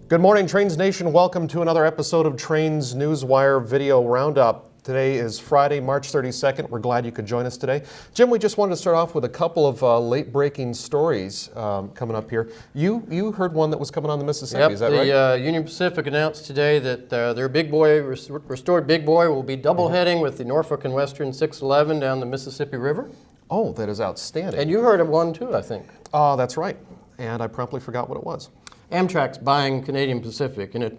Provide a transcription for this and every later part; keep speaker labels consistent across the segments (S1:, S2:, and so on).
S1: Good morning, Trains Nation. Welcome to another episode of Trains Newswire Video Roundup. Today is Friday, March 32nd. We're glad you could join us today. Jim, we just wanted to start off with a couple of late-breaking stories coming up here. You heard one that was coming on the Mississippi, is that right?
S2: The Union Pacific announced today that their big boy, restored big boy, will be double heading with the Norfolk and Western 611 down the Mississippi River.
S1: Oh, that is outstanding.
S2: And you heard of one too, I think.
S1: That's right. And I promptly forgot what it was.
S2: Amtrak's buying Canadian Pacific in a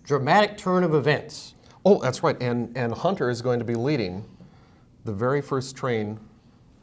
S2: dramatic turn of events.
S1: Oh, that's right. And Hunter is going to be leading the very first train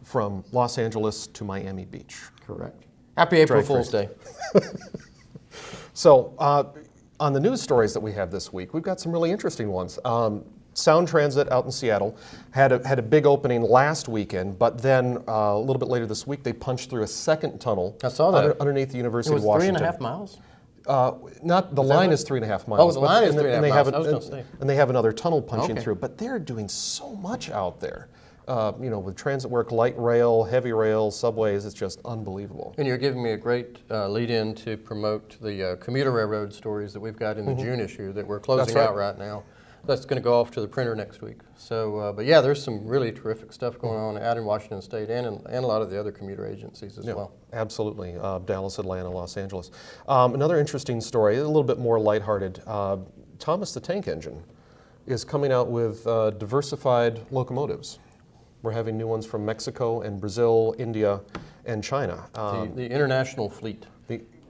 S1: from Los Angeles to Miami Beach.
S2: Correct. Happy April Fool's Day.
S1: So, on the news stories that we have this week, we've got some really interesting ones. Sound Transit out in Seattle had a big opening last weekend, but then a little bit later this week, they punched through a second tunnel.
S2: I saw that.
S1: Underneath the University of Washington.
S2: It was 3.5 miles?
S1: The line is 3.5 miles.
S2: Oh, the line is 3.5 miles. I was going to say.
S1: And they have another tunnel punching through. But they're doing so much out there. With transit work, light rail, heavy rail, subways, it's just unbelievable.
S2: And you're giving me a great lead-in to promote the commuter railroad stories that we've got in the June issue that we're closing out right now. That's going to go off to the printer next week. So, but yeah, there's some really terrific stuff going on out in Washington State and a lot of the other commuter agencies as well. Absolutely.
S1: Dallas, Atlanta, Los Angeles. Another interesting story, a little bit more lighthearted. Thomas the Tank Engine is coming out with diversified locomotives. We're having new ones from Mexico and Brazil, India, and China.
S2: The international fleet.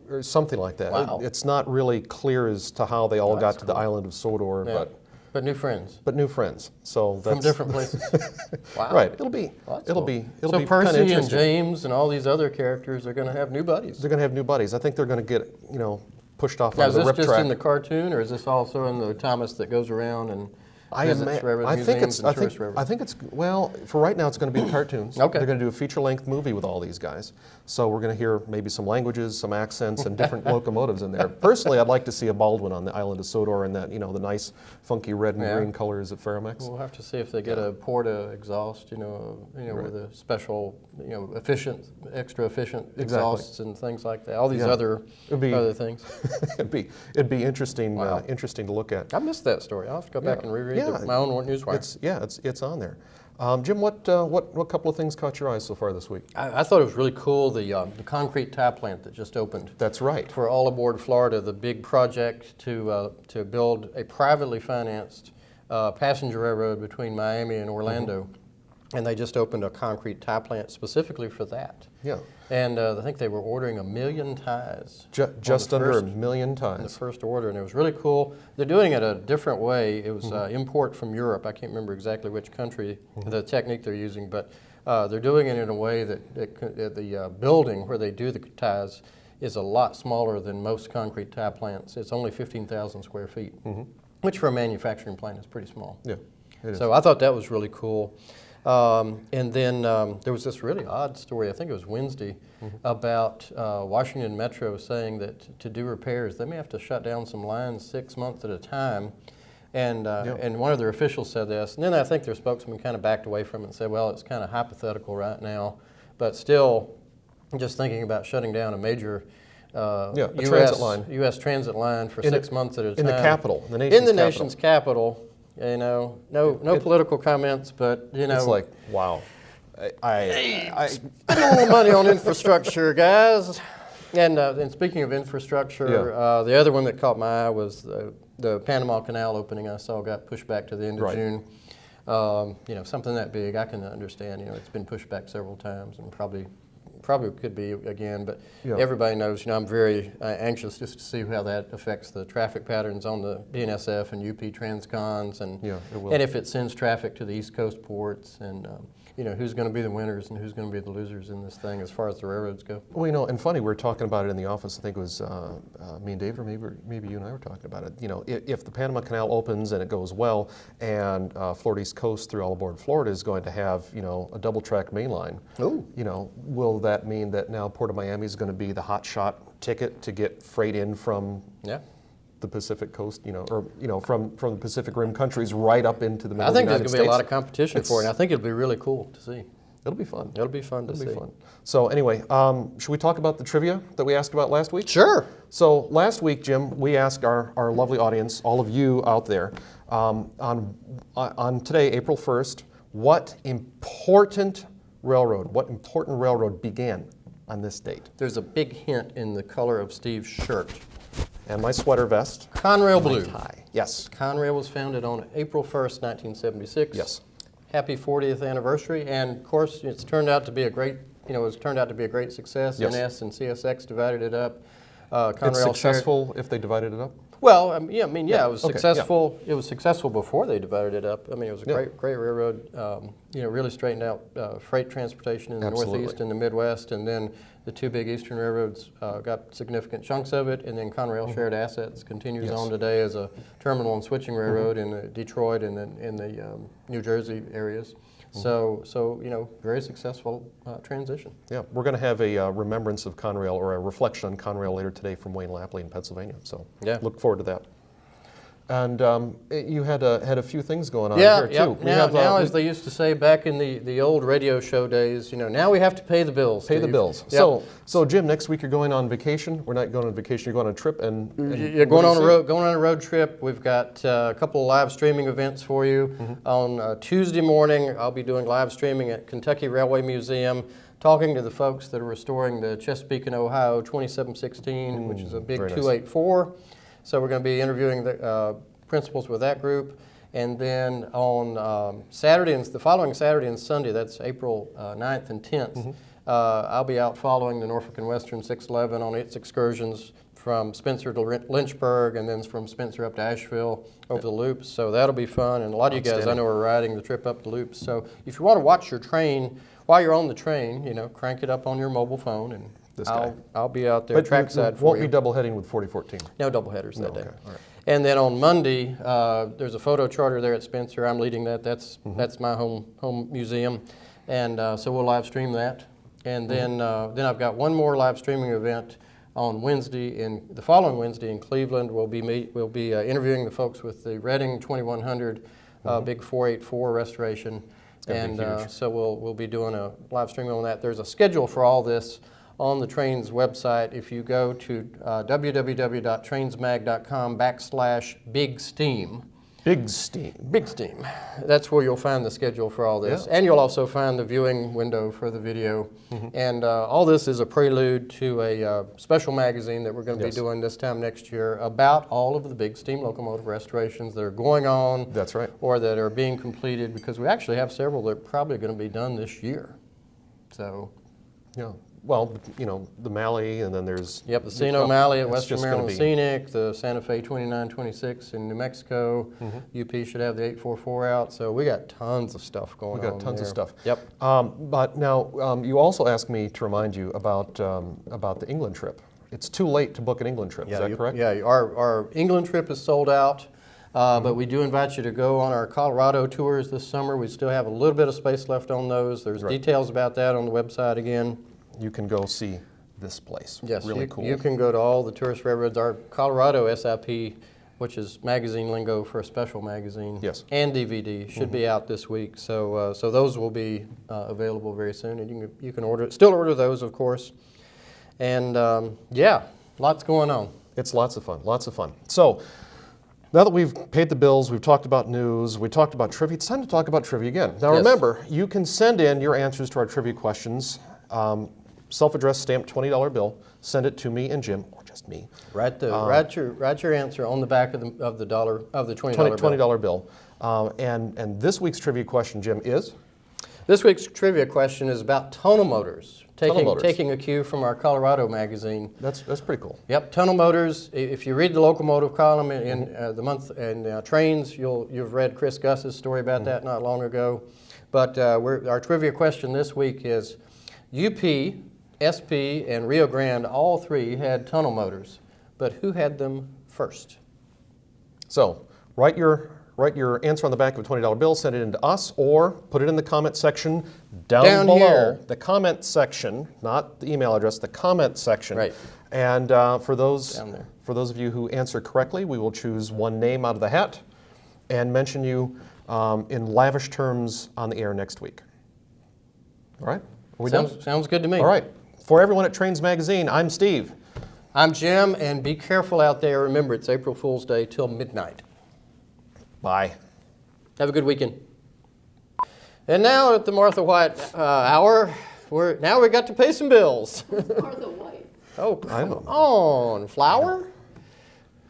S1: Or something like that.
S2: Wow.
S1: It's not really clear as to how they all got to the island of Sodor,
S2: but new friends.
S1: But new friends. So that's
S2: from different places. Wow.
S1: Right. It'll be
S2: so Percy and James and all these other characters are going to have new buddies.
S1: They're going to have new buddies. I think they're going to get pushed off onto the rip track.
S2: Is this just in the cartoon, or is this also in the Thomas that goes around and visits railroad museums and tourist railroads?
S1: I think it's, well, for right now it's going to be cartoons.
S2: Okay.
S1: They're going to do a feet-length movie with all these guys. So we're going to hear maybe some languages, some accents, and different locomotives in there. Personally, I'd like to see a Baldwin on the island of Sodor and that, the nice funky red and green colors of Ferromex.
S2: We'll have to see if they get a Porta exhaust, with a special, extra efficient exhausts and things like that. All these other things.
S1: it'd be interesting, interesting to look at.
S2: I missed that story. I'll have to go back and reread my own newswire.
S1: It's on there. Jim, what couple of things caught your eyes so far this week?
S2: I thought it was really cool, the concrete tie plant that just opened.
S1: That's right.
S2: For All Aboard Florida, the big project to build a privately financed passenger railroad between Miami and Orlando. And they just opened a concrete tie plant specifically for that. Yeah. And I think they were ordering 1 million ties.
S1: Just under 1 million ties.
S2: In the first order, and it was really cool. They're doing it a different way. It was import from Europe. I can't remember exactly which country, the technique they're using, but they're doing it in a way that the building where they do the ties is a lot smaller than most concrete tie plants. It's only 15,000 square feet, which for a manufacturing plant is pretty small. Yeah, it is. So I thought that was really cool. And then there was this really odd story, I think it was Wednesday, about Washington Metro saying that to do repairs, they may have to shut down some lines 6 months at a time. And one of their officials said this, and then I think their spokesman kind of backed away from it and said, well, it's kind of hypothetical right now, but still just thinking about shutting down a major U.S. transit line for 6 months at a time.
S1: In the capital, the
S2: nation's capital. No political comments, but
S1: it's like, wow.
S2: I spend a little money on infrastructure, guys. And speaking of infrastructure, the other one that caught my eye was the Panama Canal opening. I saw got pushed back to the end of June. Something that big, I can understand. It's been pushed back several times, and probably could be again, but everybody knows, I'm very anxious just to see how that affects the traffic patterns on the BNSF and UP Transcons, and if it sends traffic to the East Coast ports, and who's going to be the winners and who's going to be the losers in this thing as far as the railroads go.
S1: Well, and funny, we were talking about it in the office. I think it was me and Dave, or maybe you and I were talking about it. If the Panama Canal opens and it goes well, and Florida East Coast through All Aboard Florida is going to have a double track main line. Ooh. Will that mean that now Port of Miami is going to be the hot shot ticket to get freight in from the Pacific coast, from the Pacific Rim countries right up into the middle of the United States?
S2: I think there's going to be a lot of competition for it, and I think it'll be really cool to see.
S1: It'll be fun.
S2: It'll be fun to
S1: It'll
S2: see.
S1: be fun. So anyway, should we talk about the trivia that we asked about last week?
S2: Sure.
S1: So last week, Jim, we asked our lovely audience, all of you out there, on today, April 1st, what important railroad began on this date?
S2: There's a big hint in the color of Steve's shirt.
S1: And my sweater vest.
S2: Conrail Blue.
S1: Tie. Yes.
S2: Conrail was founded on April 1st, 1976.
S1: Yes.
S2: Happy 40th anniversary, and of course, it's turned out to be a great, success.
S1: Yes.
S2: NS and CSX divided it up.
S1: It's
S2: Conrail shared.
S1: successful if they divided it up?
S2: Well, it was
S1: okay,
S2: successful. It was successful before they divided it up. I mean, it was a
S1: Yeah.
S2: great railroad. Really straightened out freight transportation in the
S1: Absolutely.
S2: Northeast and the Midwest, and then the two big Eastern railroads got significant chunks of it, and then Conrail shared assets continues
S1: Yes.
S2: on today as a terminal and switching railroad in Detroit and in the New Jersey areas. So very successful transition.
S1: Yeah, we're going to have a remembrance of Conrail or a reflection on Conrail later today from Wayne Lapley in Pennsylvania. So
S2: Yeah.
S1: look forward to that. And you had a few things going on
S2: Yeah,
S1: here
S2: yeah.
S1: too.
S2: Now, as they used to say back in the old radio show days, now we have to pay the bills.
S1: pay the
S2: Steve.
S1: bills.
S2: Yep.
S1: So Jim, next week you're going on vacation. We're not going on vacation. You're going on a trip, and
S2: You're going on a road trip. We've got a couple of live streaming events for you. On Tuesday morning, I'll be doing live streaming at Kentucky Railway Museum, talking to the folks that are restoring the Chesapeake and Ohio 2716, which is a big
S1: very nice.
S2: 284. So we're going to be interviewing the principals with that group. And then on the following Saturday and Sunday, that's April 9th and 10th, I'll be out following the Norfolk and Western 611 on its excursions from Spencer to Lynchburg, and then from Spencer up to Asheville over the loops. So that'll be fun. And a lot of you guys I
S1: Outstanding.
S2: know are riding the trip up the loops. So if you want to watch your train while you're on the train, crank it up on your mobile phone, and
S1: This guy.
S2: I'll be out there
S1: But
S2: trackside
S1: you
S2: for
S1: won't
S2: you.
S1: be double heading with 4014.
S2: No double headers that day.
S1: Okay, all right.
S2: And then on Monday, there's a photo charter there at Spencer. I'm leading that. That's my home museum, and so we'll live stream that. And then I've got one more live streaming event on Wednesday. The following Wednesday in Cleveland, we'll be interviewing the folks with the Reading 2100 big 484 restoration,
S1: gonna be
S2: and
S1: huge.
S2: so we'll be doing a live stream on that. There's a schedule for all this on the train's website. If you go to www.trainsmag.com/Big Steam,
S1: Big steam.
S2: Big Steam, that's where you'll find the schedule for all this.
S1: Yeah.
S2: And you'll also find the viewing window for the video. And all this is a prelude to a special magazine that we're going to
S1: Yes.
S2: be doing this time next year about all of the big steam locomotive restorations that are going on.
S1: That's right.
S2: Or that are being completed, because we actually have several that are probably going to be done this year. So,
S1: Yeah. Well, the Malley, and then there's
S2: yep, the Cena O'Malley at
S1: it's
S2: Western
S1: just gonna
S2: Maryland Scenic, the Santa Fe 2926 in New Mexico. UP should have the 844 out. So we got tons of stuff going on.
S1: We got tons of
S2: there.
S1: stuff.
S2: Yep.
S1: But now you also asked me to remind you about the England trip. It's too late to book an England trip. Is that correct?
S2: Yeah, our England trip is sold out. But we do invite you to go on our Colorado tours this summer. We still have a little bit of space left on those. There's
S1: Right.
S2: details about that on the website again.
S1: You can go see this place.
S2: Yes,
S1: Really cool.
S2: you can go to all the tourist railroads. Our Colorado SIP, which is magazine lingo for a special magazine,
S1: Yes.
S2: and DVD, should be out this week. So those will be available very soon, and you can still order those, of course. And lots going on.
S1: It's lots of fun, lots of fun. So now that we've paid the bills, we've talked about news, we talked about trivia, it's time to talk about trivia again. Now
S2: Yes.
S1: remember, you can send in your answers to our trivia questions, self-addressed stamped $20 bill, send it to me and Jim, or just me.
S2: Write your answer on the back of the $20 bill.
S1: $20 bill. And this week's trivia question, Jim, is?
S2: This week's trivia question is about tunnel motors.
S1: Tunnel motors.
S2: Taking a cue from our Colorado magazine.
S1: That's pretty cool.
S2: Yep, tunnel motors. If you read the locomotive column in the month and trains, you've read Chris Gus's story about that not long ago. But our trivia question this week is: UP, SP, and Rio Grande, all three had tunnel motors, but who had them first?
S1: So write your answer on the back of a $20 bill, send it in to us, or put it in the comment section down below.
S2: Here.
S1: The comment section, not the email address, the comment section.
S2: Right.
S1: And for those
S2: Down there.
S1: of you who answer correctly, we will choose one name out of the hat and mention you in lavish terms on the air next week. All right. Are we done?
S2: Sounds good to me.
S1: All right. For everyone at Trains Magazine, I'm Steve.
S2: I'm Jim, and be careful out there. Remember, it's April Fool's Day till midnight.
S1: Bye.
S2: Have a good weekend. And now at the Martha White hour, now we got to pay some bills.
S3: Martha White.
S2: Oh, come on. Flour?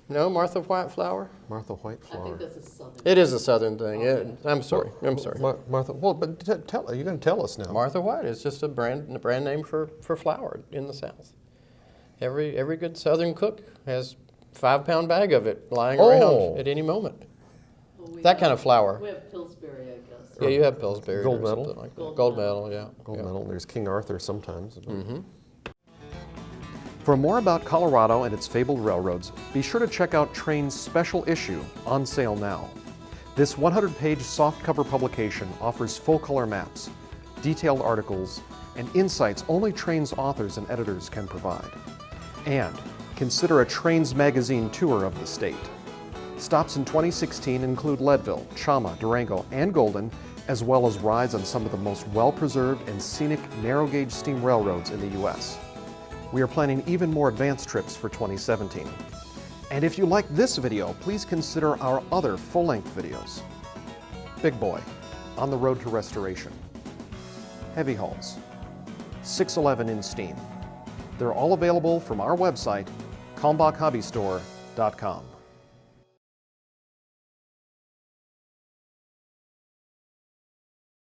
S2: No, Martha White flour?
S1: Martha White
S3: I
S1: flour.
S3: think that's a southern.
S2: It is a southern thing. I'm sorry.
S1: Martha, well, but you're going to tell us now.
S2: Martha White is just a brand name for flour in the South. Every good Southern cook has a 5-pound bag of it lying around at any moment.
S3: Well,
S2: That kind of flour.
S3: We have Pillsbury, I guess.
S2: Yeah, you have Pillsbury
S1: Gold
S2: or
S1: medal.
S2: something like that.
S3: Gold
S2: Gold
S3: medal.
S2: medal, yeah.
S1: Gold
S2: yeah.
S1: medal. There's King Arthur sometimes.
S2: Mm-hmm.
S1: For more about Colorado and its fabled railroads, be sure to check out Train's special issue, on sale now. This 100-page softcover publication offers full-color maps, detailed articles, and insights only Train's authors and editors can provide. And consider a Trains Magazine tour of the state. Stops in 2016 include Leadville, Chama, Durango, and Golden, as well as rides on some of the most well-preserved and scenic narrow-gauge steam railroads in the U.S. We are planning even more advanced trips for 2017. And if you like this video, please consider our other full-length videos. Big Boy, On the Road to Restoration. Heavy Hauls, 611 in Steam. They're all available from our website, kalmbachhobbystore.com.